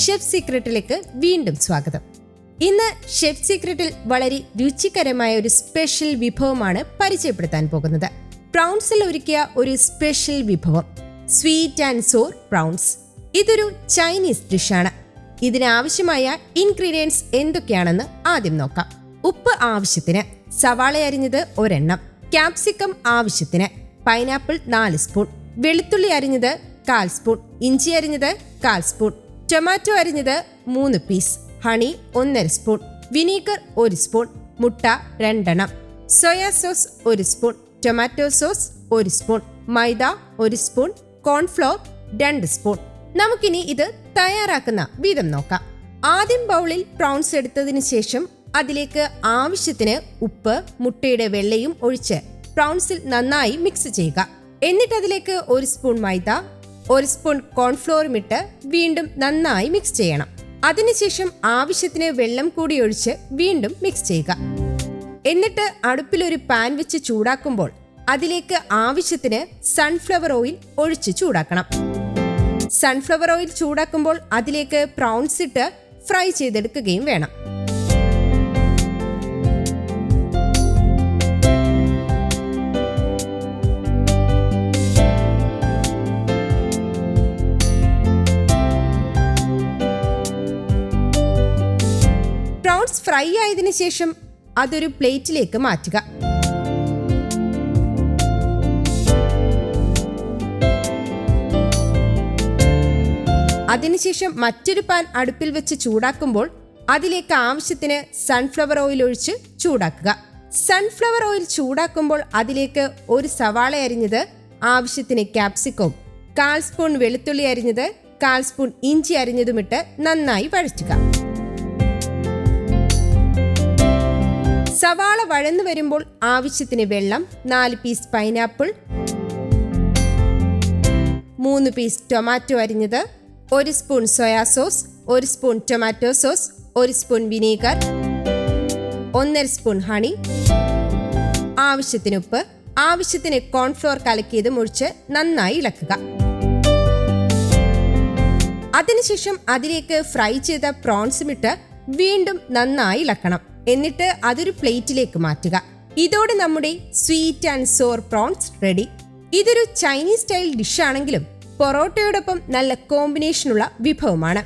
Chef സീക്രട്ടിലേക്ക് വീണ്ടും സ്വാഗതം. ഇന്ന് ഷെഫ് സീക്രട്ടിൽ വളരെ രുചികരമായ ഒരു സ്പെഷ്യൽ വിഭവമാണ് പരിചയപ്പെടുത്താൻ പോകുന്നത്. പ്രൗൺസിൽ ഒരുക്കിയ ഒരു സ്പെഷ്യൽ വിഭവം, സ്വീറ്റ് ആൻഡ് സോർ പ്രൗൺസ്. ഇതൊരു ചൈനീസ് ഡിഷാണ്. ഇതിനാവശ്യമായ ഇൻഗ്രീഡിയൻസ് എന്തൊക്കെയാണെന്ന് ആദ്യം നോക്കാം. ഉപ്പ് ആവശ്യത്തിന്, സവാള അരിഞ്ഞത് 1 എണ്ണം, ക്യാപ്സിക്കം ആവശ്യത്തിന്, പൈനാപ്പിൾ 4 സ്പൂൺ, വെളുത്തുള്ളി അരിഞ്ഞത് 1/4 സ്പൂൺ, ഇഞ്ചി അരിഞ്ഞത് 1/4 സ്പൂൺ, ടൊമാറ്റോ അരിഞ്ഞത് 3 piece, honey 1.5 spoon, vinegar 1 spoon, മുട്ട 2 എണ്ണം, soya sauce 1 spoon, tomato sauce 1 spoon, maida 1 spoon, cornflour 2 spoon. നമുക്കിനി ഇത് തയ്യാറാക്കുന്ന വിധം നോക്കാം. ആദ്യം ബൗളിൽ പ്രൗൺസ് എടുത്തതിന് ശേഷം അതിലേക്ക് ആവശ്യത്തിന് ഉപ്പ്, മുട്ടയുടെ വെള്ളയും ഒഴിച്ച് പ്രൗൺസിൽ നന്നായി മിക്സ് ചെയ്യുക. എന്നിട്ട് അതിലേക്ക് 1 സ്പൂൺ മൈദ, 1 സ്പൂൺ കോൺഫ്ലോറും ഇട്ട് വീണ്ടും നന്നായി മിക്സ് ചെയ്യണം. അതിനുശേഷം ആവശ്യത്തിന് വെള്ളം കൂടി ഒഴിച്ച് വീണ്ടും മിക്സ് ചെയ്യുക. എന്നിട്ട് അടുപ്പിലൊരു പാൻ വെച്ച് ചൂടാക്കുമ്പോൾ അതിലേക്ക് ആവശ്യത്തിന് സൺഫ്ലവർ ഓയിൽ ഒഴിച്ച് ചൂടാക്കണം. സൺഫ്ലവർ ഓയിൽ ചൂടാക്കുമ്പോൾ അതിലേക്ക് പ്രൗൺസ് ഇട്ട് ഫ്രൈ ചെയ്തെടുക്കുകയും വേണം. പ്രൗൺസ് ഫ്രൈ ആയതിനു ശേഷം അതൊരു പ്ലേറ്റിലേക്ക് മാറ്റുക. അതിനുശേഷം മറ്റൊരു പാൻ അടുപ്പിൽ വെച്ച് ചൂടാക്കുമ്പോൾ അതിലേക്ക് ആവശ്യത്തിന് സൺഫ്ലവർ ഓയിൽ ഒഴിച്ച് ചൂടാക്കുക. സൺഫ്ലവർ ഓയിൽ ചൂടാക്കുമ്പോൾ അതിലേക്ക് 1 സവാള അരിഞ്ഞത്, ആവശ്യത്തിന് ക്യാപ്സിക്കവും, 1/4 സ്പൂൺ വെളുത്തുള്ളി അരിഞ്ഞത്, 1/4 സ്പൂൺ ഇഞ്ചി അരിഞ്ഞതുമിട്ട് നന്നായി വഴറ്റുക. സവാള വഴന്നു വരുമ്പോൾ ആവശ്യത്തിന് വെള്ളം, 4 പീസ് പൈനാപ്പിൾ, 3 പീസ് ടൊമാറ്റോ അരിഞ്ഞത്, 1 spoon soya sauce, 1 spoon tomato sauce, 1 spoon vinegar, 1.5 spoon honey, ആവശ്യത്തിന് ഉപ്പ്, ആവശ്യത്തിന് കോൺഫ്ലോർ കലക്കിയതും ഒഴിച്ച് നന്നായി ഇളക്കുക. അതിനുശേഷം അതിലേക്ക് ഫ്രൈ ചെയ്ത പ്രോൺസും ഇട്ട് വീണ്ടും നന്നായി ഇളക്കണം. എന്നിട്ട് അതൊരു പ്ലേറ്റിലേക്ക് മാറ്റുക. ഇതോടെ നമ്മുടെ sweet and sour prawns ready. ഇതൊരു ചൈനീസ് സ്റ്റൈൽ ഡിഷാണെങ്കിലും പൊറോട്ടയോടൊപ്പം നല്ല കോമ്പിനേഷനുള്ള വിഭവമാണ്.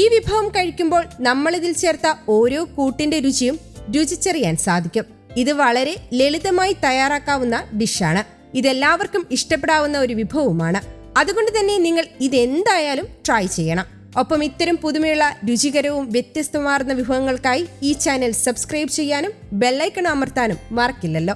ഈ വിഭവം കഴിക്കുമ്പോൾ നമ്മളിതിൽ ചേർത്ത ഓരോ കൂട്ടിന്റെ രുചിയും രുചിച്ചറിയാൻ സാധിക്കും. ഇത് വളരെ ലളിതമായി തയ്യാറാക്കാവുന്ന ഡിഷാണ്. ഇതെല്ലാവർക്കും ഇഷ്ടപ്പെടാവുന്ന ഒരു വിഭവമാണ്. അതുകൊണ്ട് തന്നെ നിങ്ങൾ ഇതെന്തായാലും ട്രൈ ചെയ്യണം. ഒപ്പം ഇത്തരം പുതുമയുള്ള രുചികരവും വ്യത്യസ്തമാർന്ന വിഭവങ്ങൾക്കായി ഈ ചാനൽ സബ്സ്ക്രൈബ് ചെയ്യാനും ബെല്ലൈക്കൺ അമർത്താനും മറക്കില്ലല്ലോ.